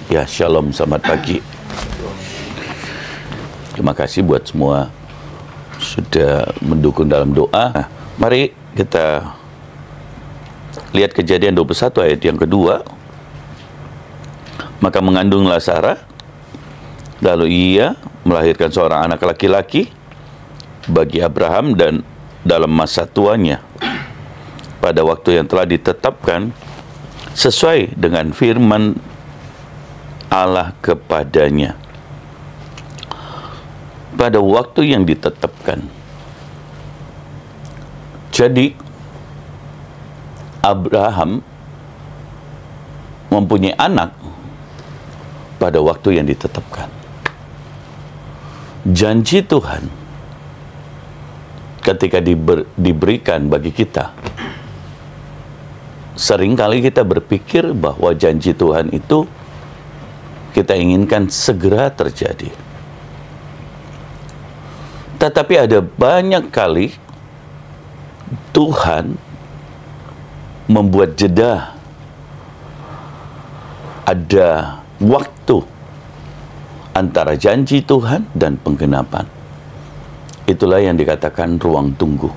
Ya, shalom, selamat pagi. Terima kasih buat semua sudah mendukung dalam doa. Nah, mari kita lihat Kejadian 21 ayat yang kedua. Maka mengandunglah Sarah, lalu ia melahirkan seorang anak laki-laki bagi Abraham dan dalam masa tuanya, pada waktu yang telah ditetapkan sesuai dengan firman Allah kepadanya. Pada waktu yang ditetapkan. Jadi Abraham mempunyai anak pada waktu yang ditetapkan. Janji Tuhan ketika diberikan bagi kita, seringkali kita berpikir bahwa janji Tuhan itu kita inginkan segera terjadi. Tetapi ada banyak kali Tuhan membuat jeda. Ada waktu antara janji Tuhan dan penggenapan. Itulah yang dikatakan ruang tunggu.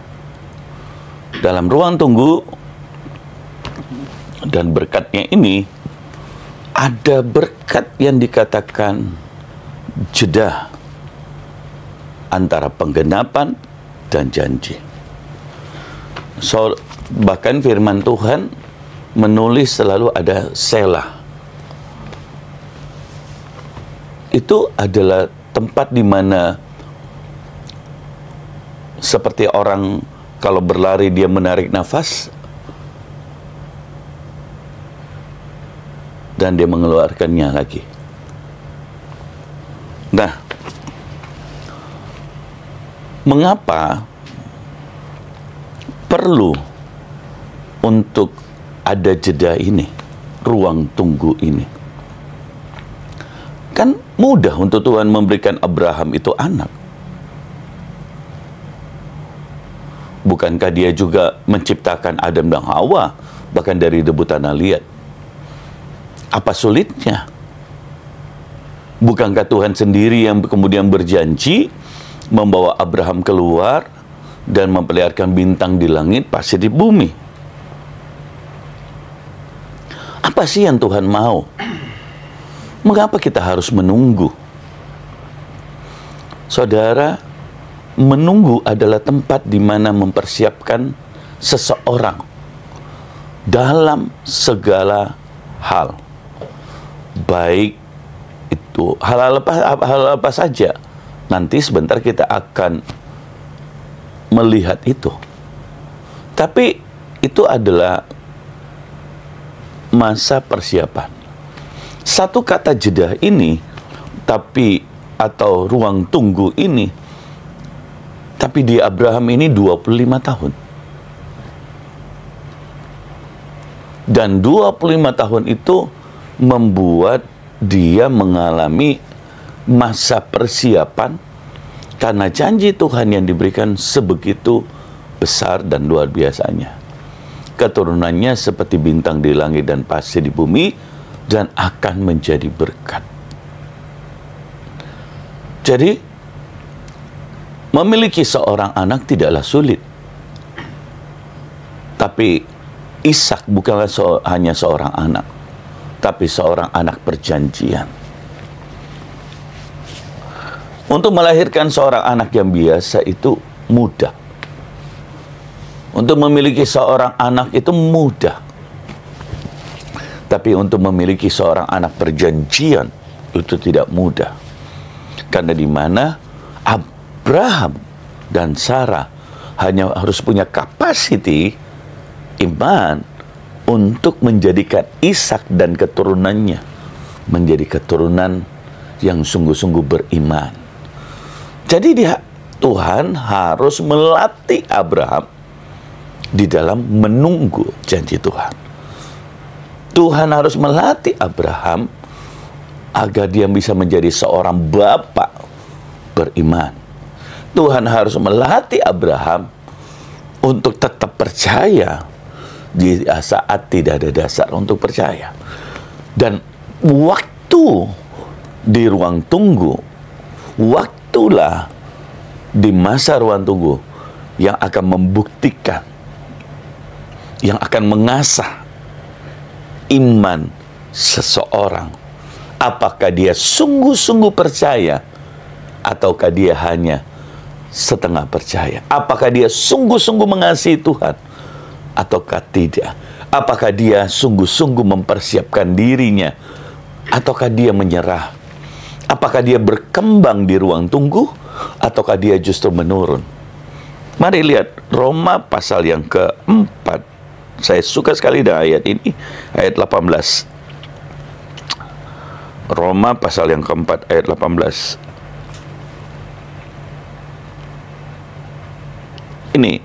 Dalam ruang tunggu dan berkatnya ini, ada berkat yang dikatakan jeda antara penggenapan dan janji. Bahkan firman Tuhan menulis selalu ada selah. Itu adalah tempat di mana seperti orang kalau berlari dia menarik nafas dan dia mengeluarkannya lagi. Nah, mengapa perlu untuk ada jeda ini, ruang tunggu ini? Kan mudah untuk Tuhan memberikan Abraham itu anak. Bukankah dia juga menciptakan Adam dan Hawa, bahkan dari debu tanah liat? Apa sulitnya? Bukankah Tuhan sendiri yang kemudian berjanji membawa Abraham keluar dan memperlihatkan bintang di langit, pasir di bumi? Apa sih yang Tuhan mau? Mengapa kita harus menunggu? Saudara, menunggu adalah tempat di mana mempersiapkan seseorang dalam segala hal. Baik itu hal apa saja. Nanti sebentar kita akan melihat itu. Tapi itu adalah masa persiapan. Satu kata jeda ini, atau ruang tunggu ini, tapi di Abraham ini 25 tahun. Dan 25 tahun itu membuat dia mengalami masa persiapan karena janji Tuhan yang diberikan sebegitu besar dan luar biasanya. Keturunannya seperti bintang di langit dan pasir di bumi dan akan menjadi berkat. Jadi memiliki seorang anak tidaklah sulit. Tapi Ishak bukanlah hanya seorang anak, tapi seorang anak perjanjian. Untuk melahirkan seorang anak yang biasa itu mudah. Untuk memiliki seorang anak itu mudah. Tapi untuk memiliki seorang anak perjanjian itu tidak mudah. Karena di mana Abraham dan Sarah hanya harus punya kapasiti iman untuk menjadikan Ishak dan keturunannya menjadi keturunan yang sungguh-sungguh beriman. Jadi Tuhan harus melatih Abraham di dalam menunggu janji Tuhan. Tuhan harus melatih Abraham agar dia bisa menjadi seorang bapak beriman. Tuhan harus melatih Abraham untuk tetap percaya di saat tidak ada dasar untuk percaya. Dan waktu waktu di ruang tunggu, waktulah di masa ruang tunggu yang akan membuktikan, yang akan mengasah iman seseorang. Apakah dia sungguh-sungguh percaya ataukah dia hanya setengah percaya? Apakah dia sungguh-sungguh mengasihi Tuhan ataukah tidak? Apakah dia sungguh-sungguh mempersiapkan dirinya ataukah dia menyerah? Apakah dia berkembang di ruang tunggu ataukah dia justru menurun? Mari lihat Roma pasal yang keempat. Saya suka sekali dengan ayat ini, ayat 18. Roma pasal yang keempat, ayat 18. Ini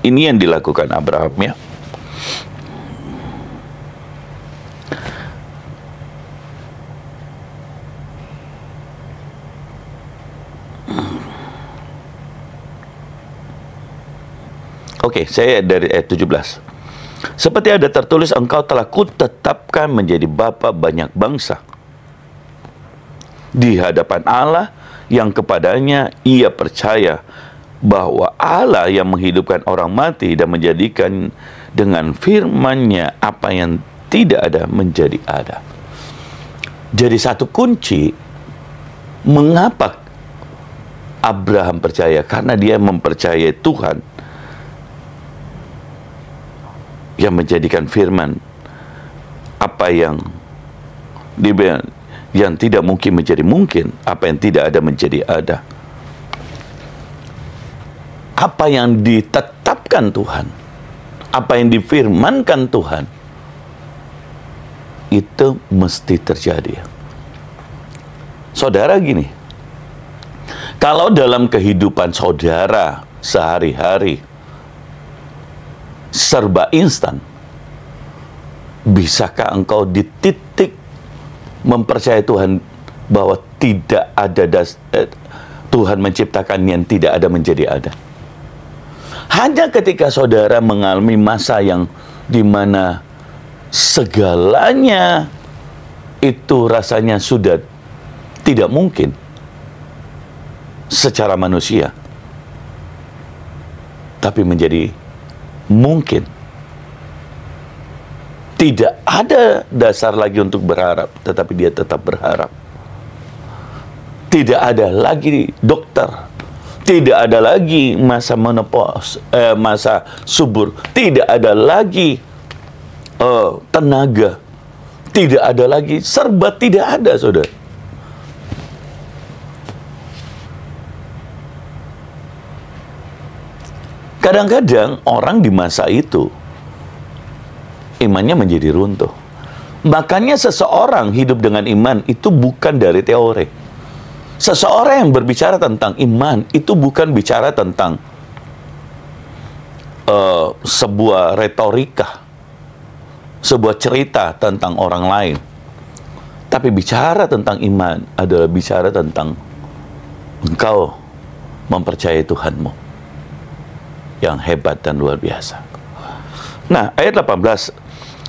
yang dilakukan Abraham, ya. Oke, saya dari ayat 17. Seperti ada tertulis, engkau telah kutetapkan menjadi bapa banyak bangsa di hadapan Allah yang kepadanya ia percaya bahwa Allah yang menghidupkan orang mati dan menjadikan dengan firman-Nya apa yang tidak ada menjadi ada. Jadi satu kunci mengapa Abraham percaya, karena dia mempercayai Tuhan yang menjadikan firman apa yang tidak mungkin menjadi mungkin, apa yang tidak ada menjadi ada. Apa yang ditetapkan Tuhan, apa yang difirmankan Tuhan, itu mesti terjadi. Saudara, gini, kalau dalam kehidupan saudara sehari-hari serba instan, bisakah engkau di titik mempercayai Tuhan bahwa tidak ada Tuhan menciptakan yang tidak ada menjadi ada? Hanya ketika saudara mengalami masa yang dimana segalanya itu rasanya sudah tidak mungkin secara manusia, tapi menjadi mungkin. Tidak ada dasar lagi untuk berharap, tetapi dia tetap berharap. Tidak ada lagi dokter, tidak ada lagi masa menopause, masa subur, tidak ada lagi tenaga, tidak ada lagi, serba tidak ada, saudara. Kadang-kadang orang di masa itu imannya menjadi runtuh. Makanya seseorang hidup dengan iman itu bukan dari teori. Seseorang yang berbicara tentang iman itu bukan bicara tentang sebuah retorika, sebuah cerita tentang orang lain. Tapi bicara tentang iman adalah bicara tentang engkau mempercayai Tuhanmu yang hebat dan luar biasa. Nah, ayat 18,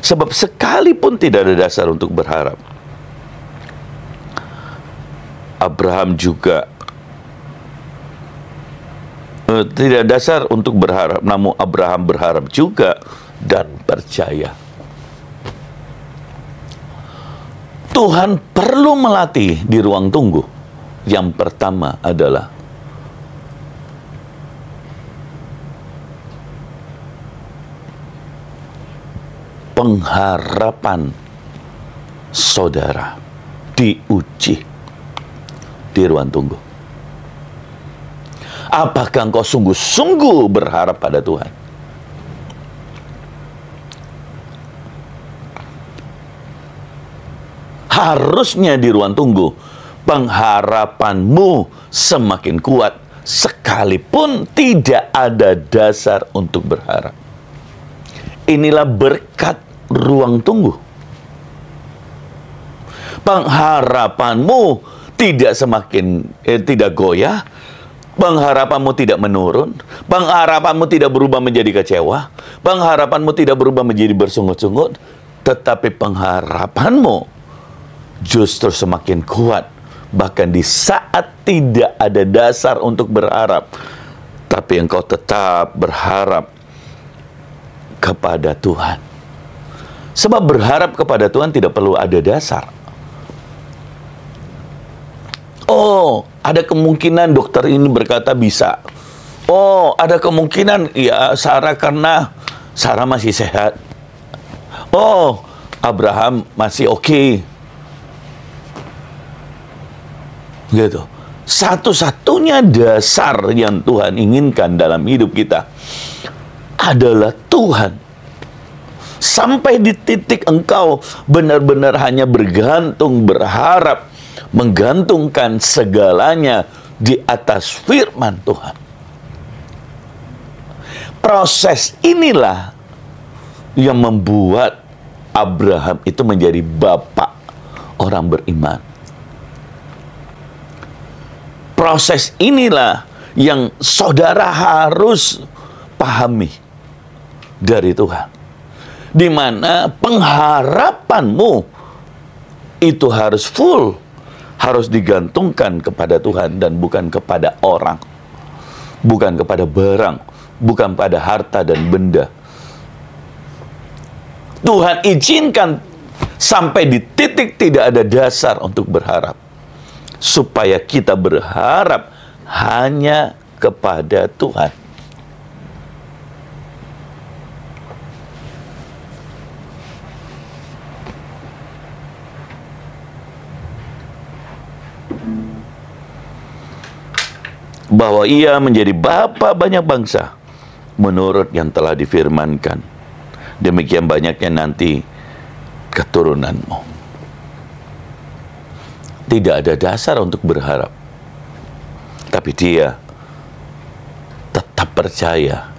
sebab sekalipun tidak ada dasar untuk berharap, Abraham juga tidak dasar untuk berharap, namun Abraham berharap juga dan percaya. Tuhan perlu melatih di ruang tunggu. Yang pertama adalah pengharapan saudara diuji di ruang tunggu. Apakah engkau sungguh-sungguh berharap pada Tuhan? Harusnya di ruang tunggu pengharapanmu semakin kuat sekalipun tidak ada dasar untuk berharap. Inilah berkat ruang tunggu. Pengharapanmu tidak tidak goyah, pengharapanmu tidak menurun, pengharapanmu tidak berubah menjadi kecewa, pengharapanmu tidak berubah menjadi bersungut-sungut, tetapi pengharapanmu justru semakin kuat. Bahkan di saat tidak ada dasar untuk berharap, tapi engkau tetap berharap kepada Tuhan. Sebab berharap kepada Tuhan tidak perlu ada dasar. Oh, ada kemungkinan dokter ini berkata bisa. Oh, ada kemungkinan ya Sarah karena Sarah masih sehat. Oh, Abraham masih oke. Gitu. Satu-satunya dasar yang Tuhan inginkan dalam hidup kita adalah Tuhan. Sampai di titik engkau benar-benar hanya bergantung, berharap, menggantungkan segalanya di atas firman Tuhan. Proses inilah yang membuat Abraham itu menjadi bapak orang beriman. Proses inilah yang saudara harus pahami dari Tuhan. Di mana pengharapanmu itu harus full, harus digantungkan kepada Tuhan dan bukan kepada orang, bukan kepada barang, bukan pada harta dan benda. Tuhan izinkan sampai di titik tidak ada dasar untuk berharap, supaya kita berharap hanya kepada Tuhan. Bahwa ia menjadi bapa banyak bangsa menurut yang telah difirmankan, demikian banyaknya nanti keturunanmu. Tidak ada dasar untuk berharap, tapi dia tetap percaya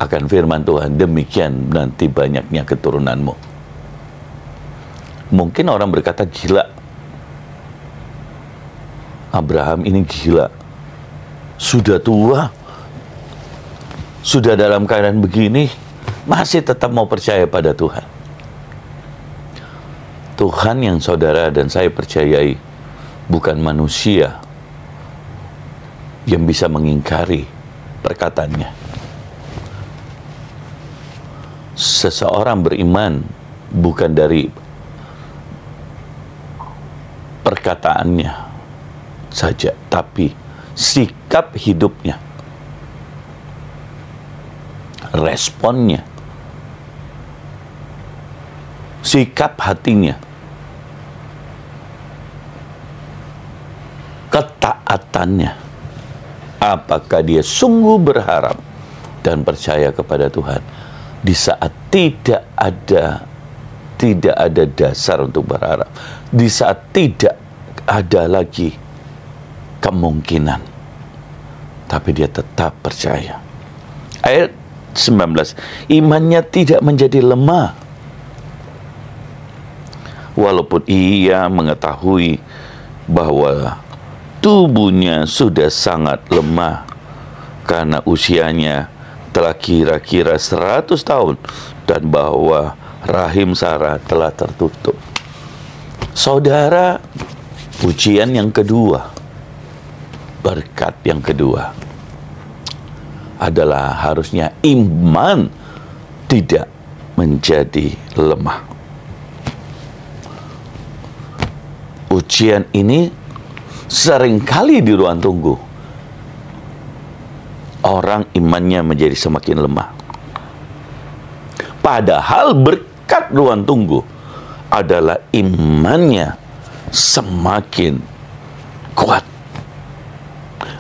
akan firman Tuhan, demikian nanti banyaknya keturunanmu. Mungkin orang berkata gila, Abraham ini gila, sudah tua, sudah dalam keadaan begini, masih tetap mau percaya pada Tuhan. Tuhan yang saudara dan saya percayai bukan manusia yang bisa mengingkari perkataannya. Seseorang beriman bukan dari perkataannya saja, tapi sikap hidupnya, responnya, sikap hatinya, ketaatannya. Apakah dia sungguh berharap dan percaya kepada Tuhan di saat tidak ada dasar untuk berharap, di saat tidak ada lagi kemungkinan, tapi dia tetap percaya. Ayat 19, imannya tidak menjadi lemah walaupun ia mengetahui bahwa tubuhnya sudah sangat lemah karena usianya telah kira-kira 100 tahun dan bahwa rahim Sarah telah tertutup. Saudara, ujian yang kedua, berkat yang kedua adalah harusnya iman tidak menjadi lemah. Ujian ini seringkali di ruang tunggu orang imannya menjadi semakin lemah. Padahal berkat ruang tunggu adalah imannya semakin kuat.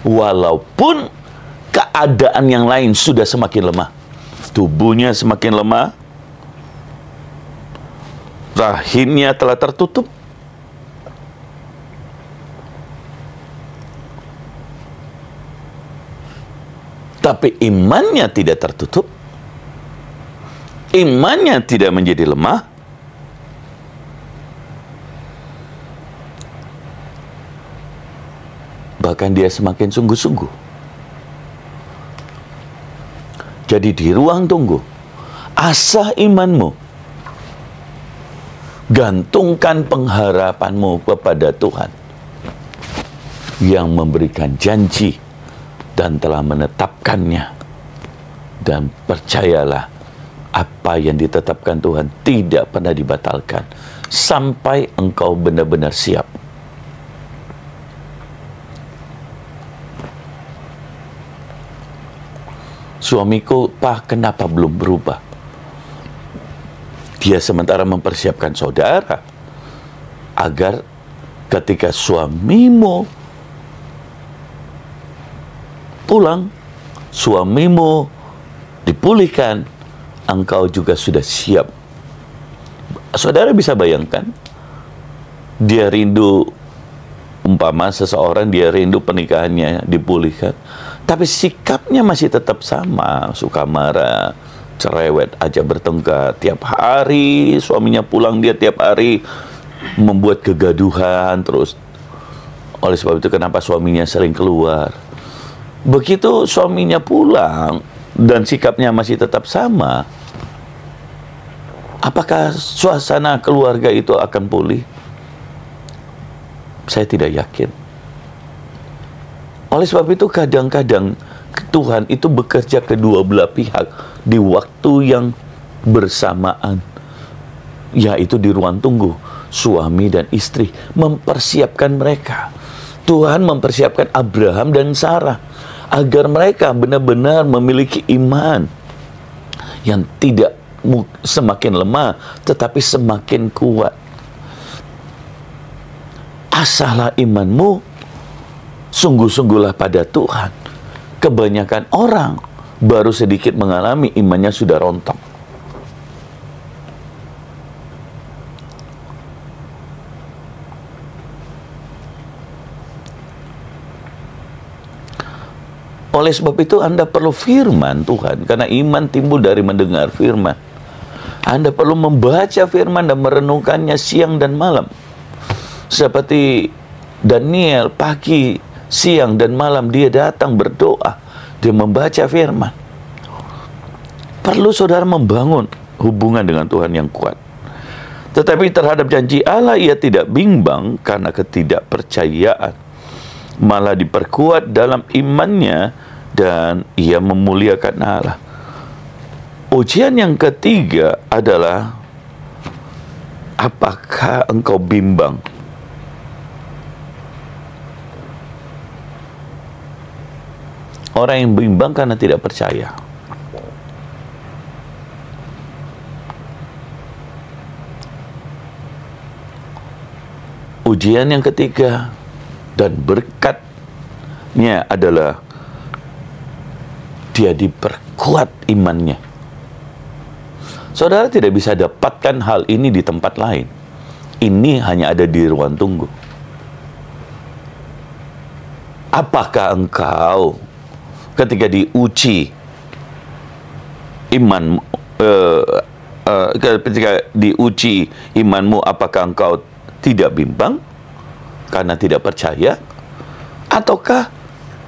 Walaupun keadaan yang lain sudah semakin lemah, tubuhnya semakin lemah, rahimnya telah tertutup, tapi imannya tidak tertutup, imannya tidak menjadi lemah. Bahkan dia semakin sungguh-sungguh. Jadi di ruang tunggu, asah imanmu. Gantungkan pengharapanmu kepada Tuhan yang memberikan janji dan telah menetapkannya. Dan percayalah, apa yang ditetapkan Tuhan tidak pernah dibatalkan sampai engkau benar-benar siap. Suamiku, Pak, kenapa belum berubah? Dia sementara mempersiapkan saudara agar ketika suamimu pulang, suamimu dipulihkan, engkau juga sudah siap. Saudara bisa bayangkan, dia rindu, umpama seseorang dia rindu pernikahannya dipulihkan, tapi sikapnya masih tetap sama, suka marah, cerewet aja, bertengkar tiap hari, suaminya pulang dia tiap hari membuat kegaduhan terus. Oleh sebab itu kenapa suaminya sering keluar. Begitu suaminya pulang dan sikapnya masih tetap sama, apakah suasana keluarga itu akan pulih? Saya tidak yakin. Oleh sebab itu kadang-kadang Tuhan itu bekerja kedua belah pihak di waktu yang bersamaan, yaitu di ruang tunggu. Suami dan istri mempersiapkan mereka. Tuhan mempersiapkan Abraham dan Sarah agar mereka benar-benar memiliki iman yang tidak semakin lemah tetapi semakin kuat. Asahlah imanmu, sungguh-sungguhlah pada Tuhan. Kebanyakan orang baru sedikit mengalami imannya sudah rontok. Oleh sebab itu Anda perlu firman Tuhan, karena iman timbul dari mendengar firman. Anda perlu membaca firman dan merenungkannya siang dan malam. Seperti Daniel, pagi, siang, dan malam dia datang berdoa. Dia membaca firman. Perlu saudara membangun hubungan dengan Tuhan yang kuat. Tetapi terhadap janji Allah ia tidak bimbang karena ketidakpercayaan. Malah diperkuat dalam imannya dan ia memuliakan Allah. Ujian yang ketiga adalah, apakah engkau bimbang? Orang yang bimbang karena tidak percaya. Ujian yang ketiga dan berkatnya adalah dia diperkuat imannya. Saudara tidak bisa dapatkan hal ini di tempat lain. Ini hanya ada di ruang tunggu. Apakah engkau ketika diuji iman, ketika diuji imanmu, apakah engkau tidak bimbang karena tidak percaya, ataukah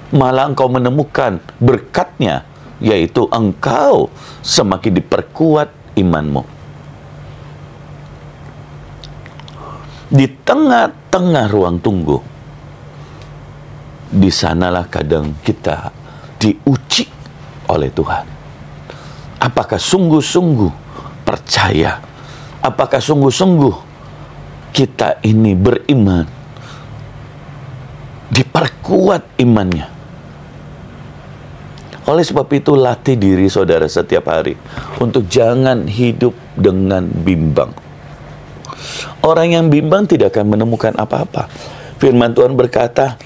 malah engkau menemukan berkatnya, yaitu engkau semakin diperkuat imanmu? Di tengah-tengah ruang tunggu, di sanalah kadang kita diuji oleh Tuhan. Apakah sungguh-sungguh percaya? Apakah sungguh-sungguh kita ini beriman? Diperkuat imannya. Oleh sebab itu latih diri saudara setiap hari untuk jangan hidup dengan bimbang. Orang yang bimbang tidak akan menemukan apa-apa. Firman Tuhan berkata,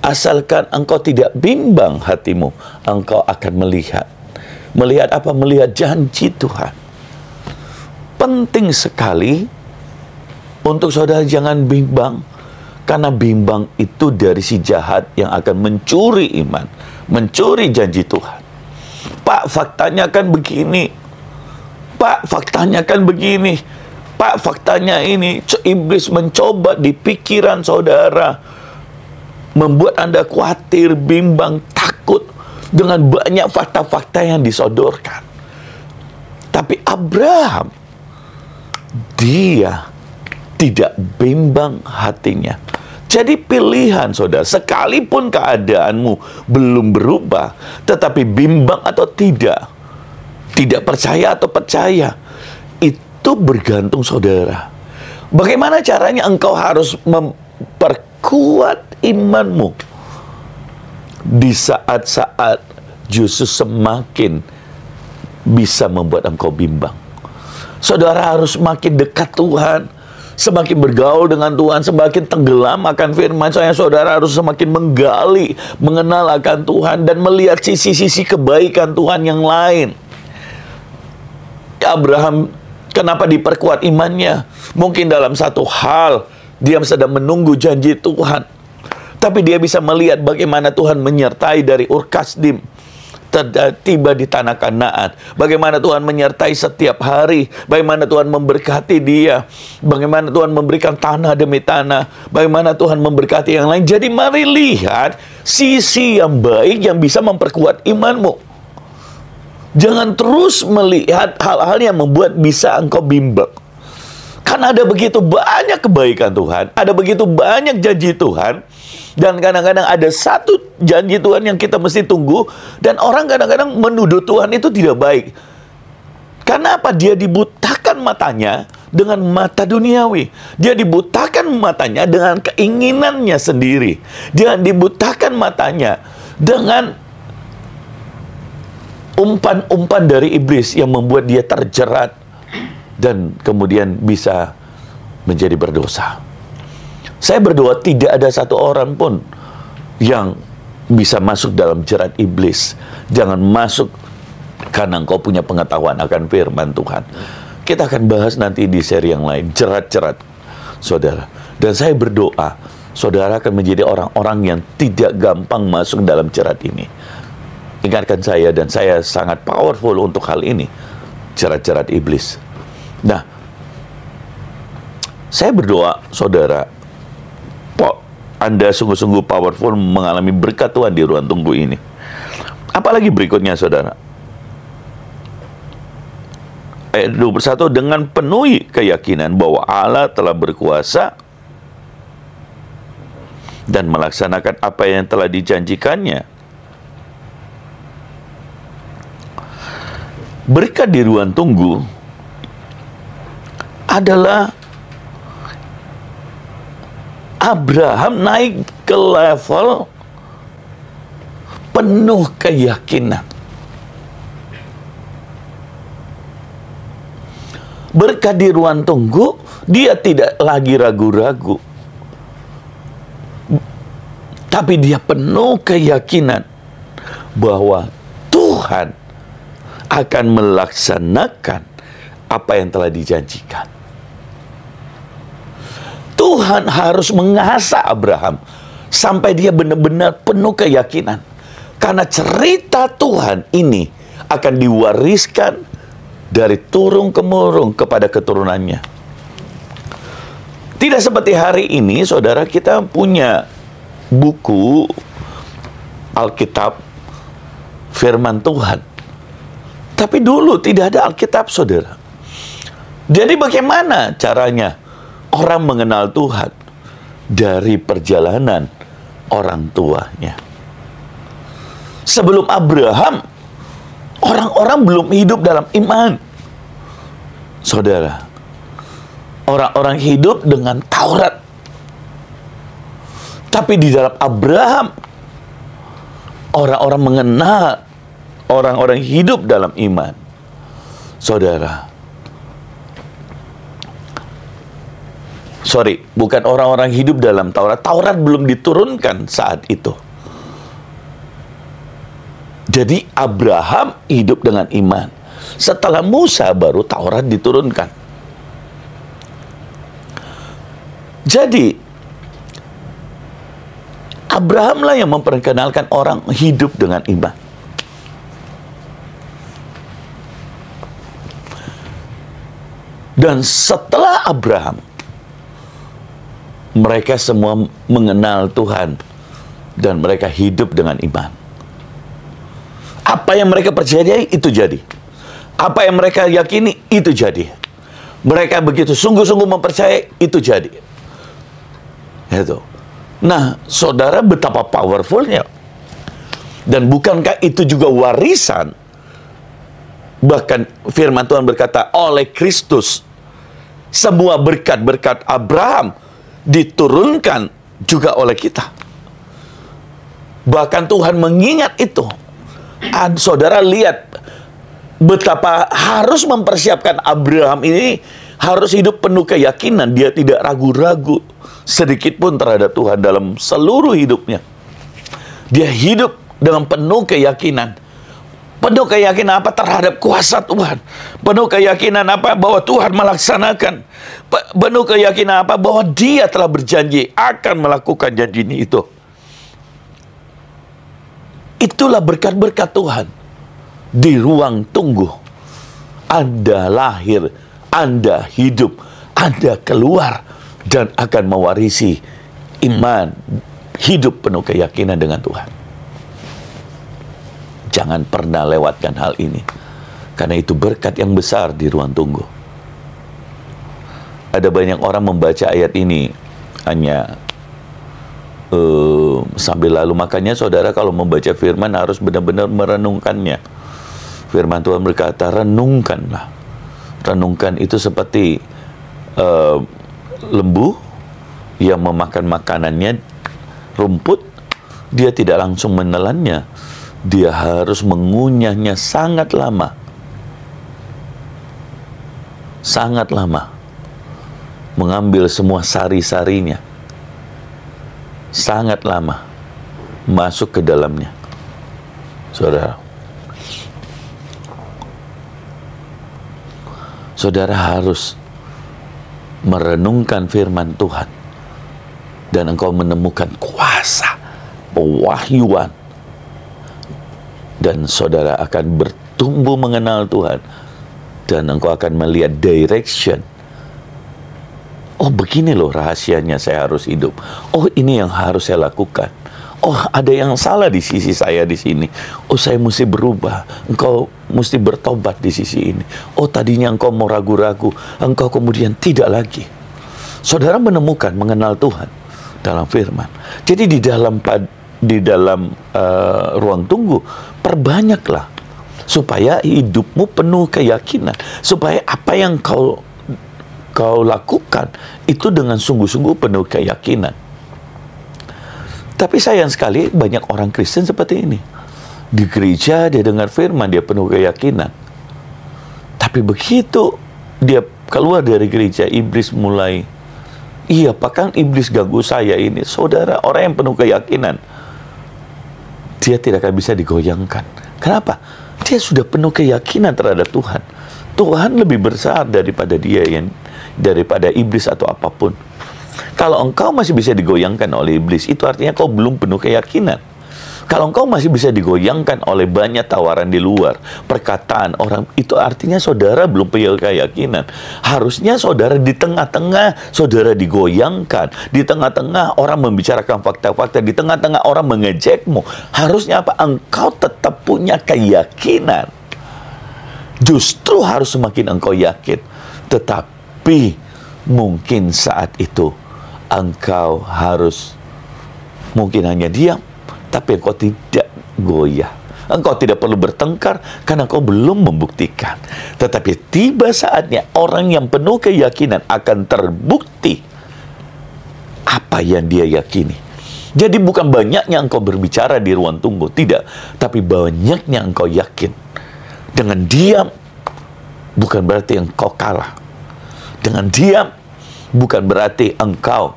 asalkan engkau tidak bimbang hatimu, engkau akan melihat. Melihat apa? Melihat janji Tuhan. Penting sekali untuk saudara jangan bimbang, karena bimbang itu dari si jahat yang akan mencuri iman, mencuri janji Tuhan. Pak, faktanya kan begini. Pak, faktanya kan begini. Pak, faktanya ini. Iblis mencoba di pikiran saudara, membuat Anda khawatir, bimbang, takut dengan banyak fakta-fakta yang disodorkan. Tapi Abraham, dia tidak bimbang hatinya. Jadi pilihan saudara, sekalipun keadaanmu belum berubah, tetapi bimbang atau tidak percaya atau percaya, itu bergantung saudara. Bagaimana caranya engkau harus memperkuat imanmu di saat-saat justru semakin bisa membuat engkau bimbang. Saudara harus makin dekat Tuhan, semakin bergaul dengan Tuhan, semakin tenggelam akan firman. Saudara harus semakin menggali, mengenal akan Tuhan, dan melihat sisi-sisi kebaikan Tuhan yang lain. Abraham, kenapa diperkuat imannya? Mungkin dalam satu hal, dia sedang menunggu janji Tuhan. Tapi dia bisa melihat bagaimana Tuhan menyertai dari Ur Kasdim, tiba di tanah Kanaan. Bagaimana Tuhan menyertai setiap hari. Bagaimana Tuhan memberkati dia. Bagaimana Tuhan memberikan tanah demi tanah. Bagaimana Tuhan memberkati yang lain. Jadi mari lihat sisi yang baik yang bisa memperkuat imanmu. Jangan terus melihat hal-hal yang membuat bisa engkau bimbang. Karena ada begitu banyak kebaikan Tuhan. Ada begitu banyak janji Tuhan. Dan kadang-kadang ada satu janji Tuhan yang kita mesti tunggu. Dan orang kadang-kadang menuduh Tuhan itu tidak baik. Karena apa? Dia dibutakan matanya dengan mata duniawi. Dia dibutakan matanya dengan keinginannya sendiri. Dia dibutakan matanya dengan umpan-umpan dari iblis yang membuat dia terjerat. Dan kemudian bisa menjadi berdosa. Saya berdoa tidak ada satu orang pun yang bisa masuk dalam jerat iblis. Jangan masuk karena engkau punya pengetahuan akan firman Tuhan. Kita akan bahas nanti di seri yang lain, jerat-jerat, saudara. Dan saya berdoa, saudara akan menjadi orang-orang yang tidak gampang masuk dalam jerat ini. Ingatkan saya, dan saya sangat powerful untuk hal ini, jerat-jerat iblis. Nah, saya berdoa, saudara, Anda sungguh-sungguh powerful mengalami berkat Tuhan di ruang tunggu ini. Apalagi berikutnya, saudara. Ayat 21, dengan penuhi keyakinan bahwa Allah telah berkuasa dan melaksanakan apa yang telah dijanjikannya. Berkat di ruang tunggu adalah Abraham naik ke level penuh keyakinan. Berkat di ruang tunggu, dia tidak lagi ragu-ragu. Tapi dia penuh keyakinan bahwa Tuhan akan melaksanakan apa yang telah dijanjikan. Tuhan harus mengasah Abraham sampai dia benar-benar penuh keyakinan. Karena cerita Tuhan ini akan diwariskan dari turun-temurun kepada keturunannya. Tidak seperti hari ini, saudara, kita punya buku Alkitab, firman Tuhan. Tapi dulu tidak ada Alkitab, saudara. Jadi bagaimana caranya orang mengenal Tuhan? Dari perjalanan orang tuanya. Sebelum Abraham, orang-orang belum hidup dalam iman. Saudara, orang-orang hidup dengan Taurat. Tapi di dalam Abraham, orang-orang mengenal, orang-orang hidup dalam iman. Saudara, bukan orang-orang hidup dalam Taurat. Taurat belum diturunkan saat itu. Jadi Abraham hidup dengan iman. Setelah Musa baru Taurat diturunkan. Jadi Abrahamlah yang memperkenalkan orang hidup dengan iman. Dan setelah Abraham, mereka semua mengenal Tuhan dan mereka hidup dengan iman. Apa yang mereka percayai itu jadi. Apa yang mereka yakini itu jadi. Mereka begitu sungguh-sungguh mempercayai, itu jadi. Itu. Nah, saudara, betapa powerfulnya. Dan bukankah itu juga warisan? Bahkan firman Tuhan berkata, oleh Kristus semua berkat-berkat Abraham diturunkan juga oleh kita. Bahkan Tuhan mengingat itu. Saudara lihat betapa harus mempersiapkan Abraham ini, harus hidup penuh keyakinan. Dia tidak ragu-ragu sedikit pun terhadap Tuhan dalam seluruh hidupnya. Dia hidup dengan penuh keyakinan. Penuh keyakinan apa? Terhadap kuasa Tuhan. Penuh keyakinan apa? Bahwa Tuhan melaksanakan. Penuh keyakinan apa? Bahwa Dia telah berjanji akan melakukan janjinya itu. Itulah berkat-berkat Tuhan. Di ruang tunggu, Anda lahir, Anda hidup, Anda keluar, dan akan mewarisi iman, hidup penuh keyakinan dengan Tuhan. Jangan pernah lewatkan hal ini, karena itu berkat yang besar di ruang tunggu. Ada banyak orang membaca ayat ini hanya sambil lalu. Makanya saudara, kalau membaca firman harus benar-benar merenungkannya. Firman Tuhan berkata, renungkanlah. Renungkan itu seperti lembu yang memakan makanannya rumput. Dia tidak langsung menelannya, dia harus mengunyahnya sangat lama. Sangat lama. Mengambil semua sari-sarinya. Sangat lama. Masuk ke dalamnya. Saudara. Saudara harus merenungkan firman Tuhan. Dan engkau menemukan kuasa, pewahyuan. Dan saudara akan bertumbuh mengenal Tuhan. Dan engkau akan melihat direction. Oh, begini loh rahasianya saya harus hidup. Oh, ini yang harus saya lakukan. Oh, ada yang salah di sisi saya di sini. Oh, saya mesti berubah. Engkau mesti bertobat di sisi ini. Oh, tadinya engkau mau ragu-ragu. Engkau kemudian tidak lagi. Saudara menemukan, mengenal Tuhan dalam firman. Jadi di dalam ruang tunggu, perbanyaklah supaya hidupmu penuh keyakinan, supaya apa yang kau lakukan itu dengan sungguh-sungguh penuh keyakinan. Tapi sayang sekali banyak orang Kristen seperti ini. Di gereja dia dengar firman, dia penuh keyakinan. Tapi begitu dia keluar dari gereja, iblis mulai, iya, bahkan iblis ganggu saya ini. Saudara, orang yang penuh keyakinan, dia tidak akan bisa digoyangkan. Kenapa? Dia sudah penuh keyakinan terhadap Tuhan. Tuhan lebih besar daripada daripada iblis atau apapun. Kalau engkau masih bisa digoyangkan oleh iblis, itu artinya kau belum penuh keyakinan. Kalau engkau masih bisa digoyangkan oleh banyak tawaran di luar, perkataan orang, itu artinya saudara belum punya keyakinan. Harusnya saudara di tengah-tengah, saudara digoyangkan. Di tengah-tengah orang membicarakan fakta-fakta, di tengah-tengah orang mengejekmu. Harusnya apa? Engkau tetap punya keyakinan. Justru harus semakin engkau yakin. Tetapi mungkin saat itu engkau harus mungkin hanya diam, tapi engkau tidak goyah. Engkau tidak perlu bertengkar karena engkau belum membuktikan. Tetapi tiba saatnya orang yang penuh keyakinan akan terbukti apa yang dia yakini. Jadi bukan banyaknya engkau berbicara di ruang tunggu, tidak, tapi banyaknya engkau yakin. Dengan diam bukan berarti engkau kalah. Dengan diam bukan berarti engkau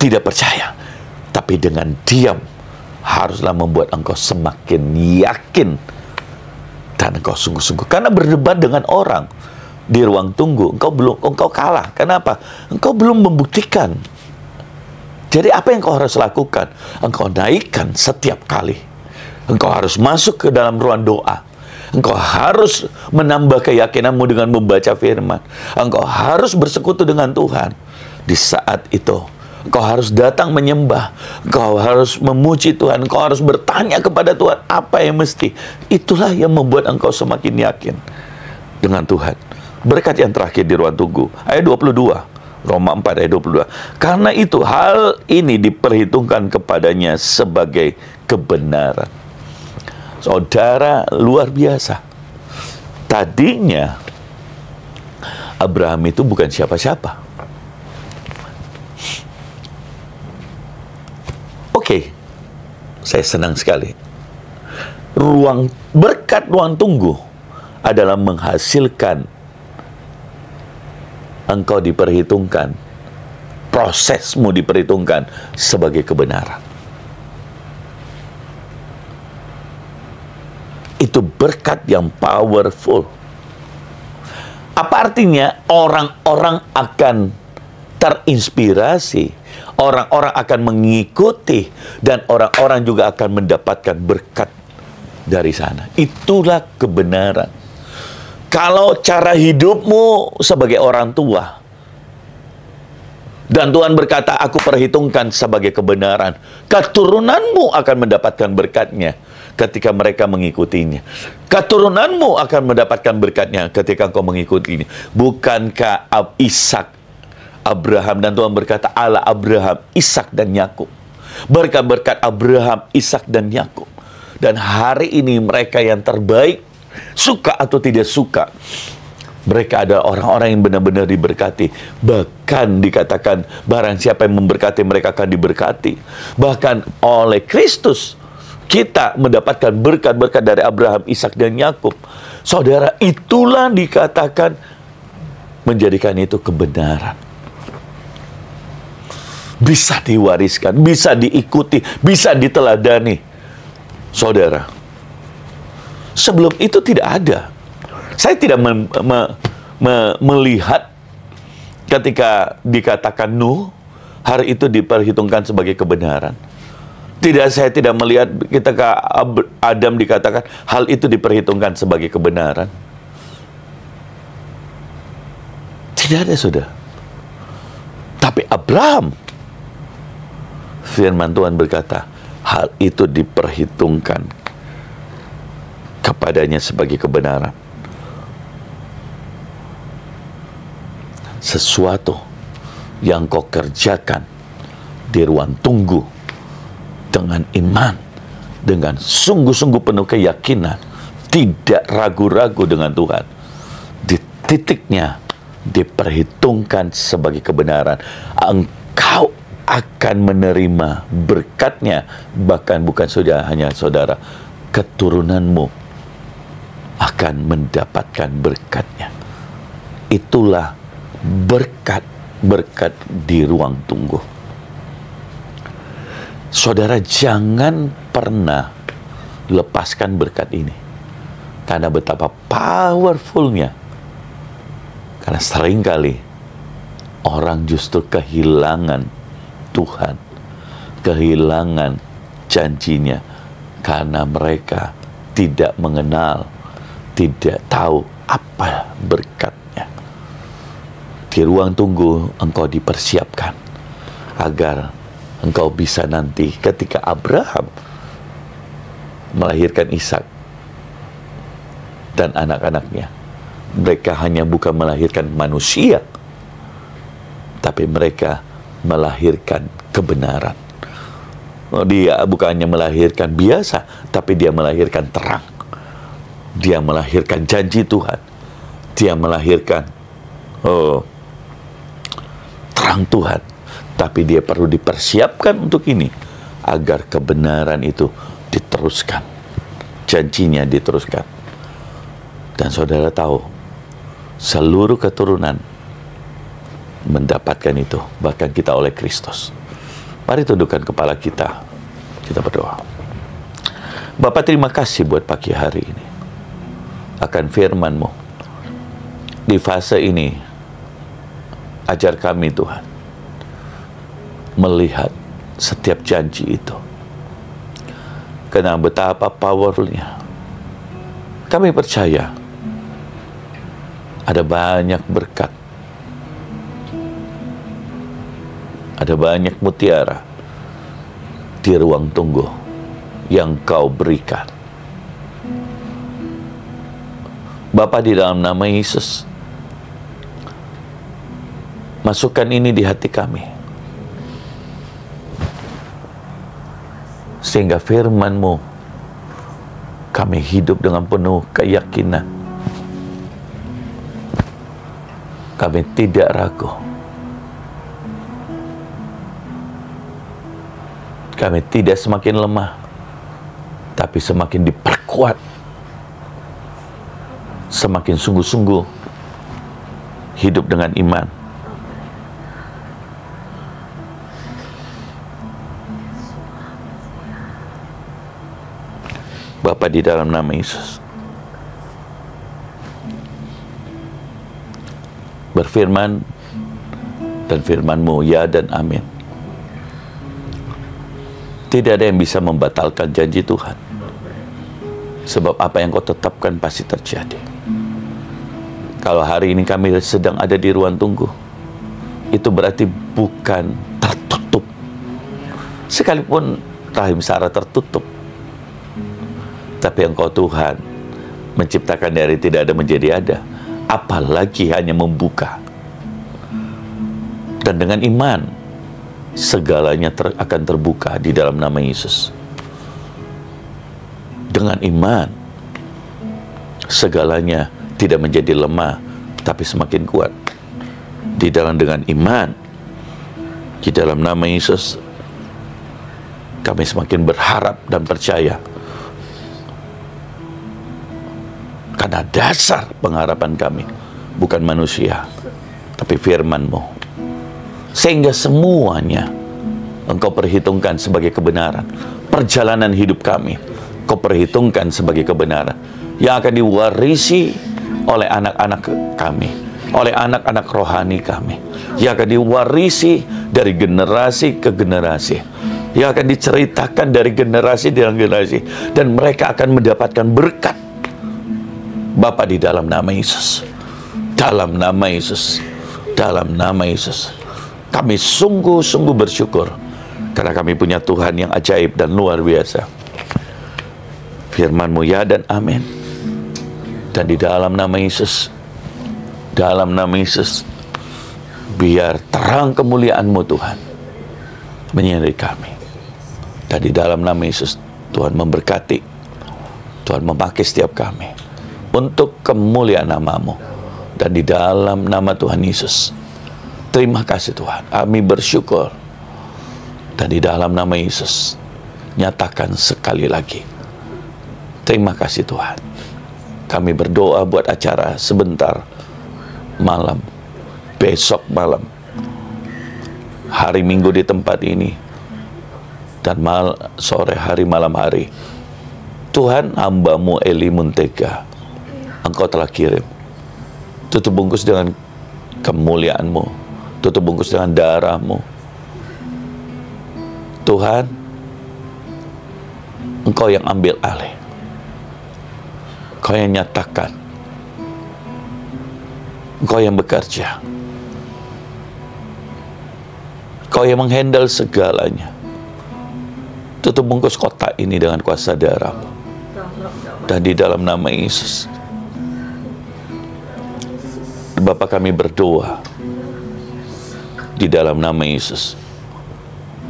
tidak percaya. Tapi dengan diam haruslah membuat engkau semakin yakin. Dan engkau sungguh-sungguh. Karena berdebat dengan orang di ruang tunggu, engkau kalah. Kenapa? Engkau belum membuktikan. Jadi apa yang engkau harus lakukan? Engkau naikkan setiap kali. Engkau harus masuk ke dalam ruang doa. Engkau harus menambah keyakinanmu dengan membaca firman. Engkau harus bersekutu dengan Tuhan. Di saat itu, engkau harus datang menyembah. Engkau harus memuji Tuhan. Engkau harus bertanya kepada Tuhan apa yang mesti. Itulah yang membuat engkau semakin yakin dengan Tuhan. Berkat yang terakhir di ruang tunggu. Ayat 22. Roma 4 ayat 22. Karena itu hal ini diperhitungkan kepadanya sebagai kebenaran. Saudara, luar biasa. Tadinya Abraham itu bukan siapa-siapa. Oke, saya senang sekali. Berkat ruang tunggu adalah menghasilkan engkau diperhitungkan, prosesmu diperhitungkan sebagai kebenaran. Itu berkat yang powerful. Apa artinya? Orang-orang akan terinspirasi, orang-orang akan mengikuti, dan orang-orang juga akan mendapatkan berkat dari sana. Itulah kebenaran. Kalau cara hidupmu sebagai orang tua, dan Tuhan berkata, aku perhitungkan sebagai kebenaran, keturunanmu akan mendapatkan berkatnya ketika mereka mengikutinya. Keturunanmu akan mendapatkan berkatnya ketika engkau mengikutinya. Bukankah Ishak, Abraham, dan Tuhan berkata, Allah Abraham, Ishak, dan Yakub. Berkat-berkat Abraham, Ishak, dan Yakub. Dan hari ini mereka yang terbaik, suka atau tidak suka, mereka adalah orang-orang yang benar-benar diberkati. Bahkan dikatakan, barang siapa yang memberkati, mereka akan diberkati. Bahkan oleh Kristus, kita mendapatkan berkat-berkat dari Abraham, Ishak, dan Yakub. Saudara, itulah dikatakan menjadikan itu kebenaran. Bisa diwariskan, bisa diikuti, bisa diteladani. Saudara, sebelum itu tidak ada. Saya tidak melihat ketika dikatakan Nuh, hari itu diperhitungkan sebagai kebenaran. Saya tidak melihat ketika Adam dikatakan hal itu diperhitungkan sebagai kebenaran. Tidak ada, saudara. Tapi Abraham, firman Tuhan berkata, hal itu diperhitungkan kepadanya sebagai kebenaran. Sesuatu yang kau kerjakan di ruang tunggu dengan iman, dengan sungguh-sungguh penuh keyakinan, tidak ragu-ragu dengan Tuhan, di titiknya diperhitungkan sebagai kebenaran. Engkau akan menerima berkatnya, bahkan bukan saja hanya saudara, keturunanmu akan mendapatkan berkatnya. Itulah berkat di ruang tunggu. Saudara, jangan pernah lepaskan berkat ini, karena betapa powerfulnya. Karena seringkali orang justru kehilangan Tuhan, kehilangan janjinya, karena mereka tidak mengenal, tidak tahu apa berkatnya. Di ruang tunggu engkau dipersiapkan agar engkau bisa nanti ketika Abraham melahirkan Ishak dan anak-anaknya, mereka hanya bukan melahirkan manusia, tapi mereka melahirkan kebenaran. Dia bukan hanya melahirkan biasa, tapi dia melahirkan terang. Dia melahirkan janji Tuhan. Dia melahirkan terang Tuhan. Tapi dia perlu dipersiapkan untuk ini, agar kebenaran itu diteruskan, janjinya diteruskan. Dan saudara tahu, seluruh keturunan mendapatkan itu, bahkan kita oleh Kristus. Mari tundukkan kepala kita, kita berdoa. Bapa, terima kasih buat pagi hari ini akan firman-Mu. Di fase ini, ajar kami Tuhan melihat setiap janji itu, karena betapa powerfulnya. Kami percaya ada banyak berkat, ada banyak mutiara di ruang tunggu yang Kau berikan. Bapa, di dalam nama Yesus, Masukkan ini di hati kami, sehingga firman-Mu kami hidup dengan penuh keyakinan. Kami tidak ragu. Kami tidak semakin lemah, tapi semakin diperkuat, semakin sungguh-sungguh hidup dengan iman. Bapa, di dalam nama Yesus, berfirman, dan firman-Mu ya dan amin. Tidak ada yang bisa membatalkan janji Tuhan, sebab apa yang Kau tetapkan pasti terjadi. Kalau hari ini kami sedang ada di ruang tunggu, itu berarti bukan tertutup. Sekalipun rahim Sarah tertutup, tapi Engkau Tuhan menciptakan dari tidak ada menjadi ada, apalagi hanya membuka. Dan dengan iman, segalanya akan terbuka di dalam nama Yesus. Dengan iman, segalanya tidak menjadi lemah, tapi semakin kuat. Dengan iman, di dalam nama Yesus, kami semakin berharap dan percaya. Karena dasar pengharapan kami bukan manusia, tapi firman-Mu. Sehingga semuanya Engkau perhitungkan sebagai kebenaran. Perjalanan hidup kami Kau perhitungkan sebagai kebenaran yang akan diwarisi oleh anak-anak kami, oleh anak-anak rohani kami, yang akan diwarisi dari generasi ke generasi, yang akan diceritakan dari generasi ke generasi, dan mereka akan mendapatkan berkat. Bapa, di dalam nama Yesus, dalam nama Yesus, dalam nama Yesus, kami sungguh-sungguh bersyukur karena kami punya Tuhan yang ajaib dan luar biasa. Firman-Mu ya dan amin. Dan di dalam nama Yesus, dalam nama Yesus, biar terang kemuliaan-Mu Tuhan menyinari kami. Dan di dalam nama Yesus, Tuhan memberkati, Tuhan memakai setiap kami untuk kemuliaan nama-Mu. Dan di dalam nama Tuhan Yesus, terima kasih Tuhan, kami bersyukur. Dan di dalam nama Yesus, nyatakan sekali lagi, terima kasih Tuhan. Kami berdoa buat acara sebentar malam, besok malam, hari Minggu di tempat ini, dan sore hari malam hari. Tuhan, hamba-Mu Eli Muntega, Engkau telah kirim. Tutup bungkus dengan kemuliaan-Mu, tutup bungkus dengan darah-Mu. Tuhan, Engkau yang ambil alih, Engkau yang nyatakan, Engkau yang bekerja, Engkau yang menghandle segalanya. Tutup bungkus kotak ini dengan kuasa darah-Mu. Dan di dalam nama Yesus, Bapa, kami berdoa di dalam nama Yesus.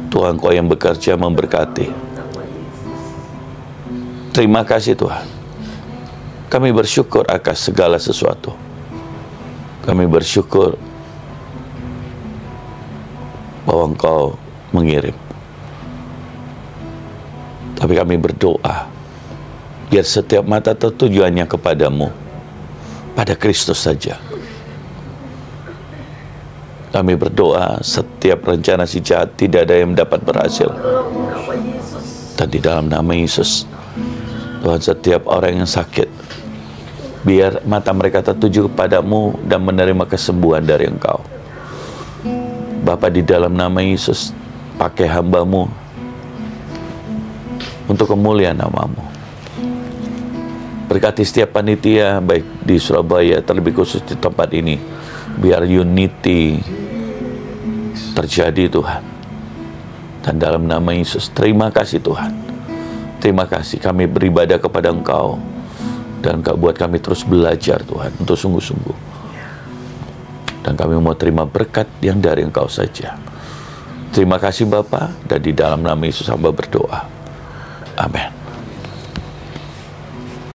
Tuhan, Kau yang bekerja memberkati. Terima kasih Tuhan. Kami bersyukur atas segala sesuatu. Kami bersyukur bahwa Engkau mengirim. Tapi kami berdoa biar setiap mata tertujuannya kepadamu, pada Kristus saja. Kami berdoa setiap rencana si jahat tidak ada yang dapat berhasil. Dan di dalam nama Yesus, Tuhan, setiap orang yang sakit, biar mata mereka tertuju kepadamu dan menerima kesembuhan dari Engkau. Bapa, di dalam nama Yesus, pakai hamba-Mu untuk kemuliaan nama-Mu. Berkati setiap panitia, baik di Surabaya, terlebih khusus di tempat ini. Biar unity terjadi Tuhan. Dan dalam nama Yesus, terima kasih Tuhan. Terima kasih, kami beribadah kepada Engkau. Dan Engkau buat kami terus belajar Tuhan, untuk sungguh-sungguh Dan kami mau terima berkat yang dari Engkau saja. Terima kasih Bapa, dan di dalam nama Yesus hamba berdoa. Amin.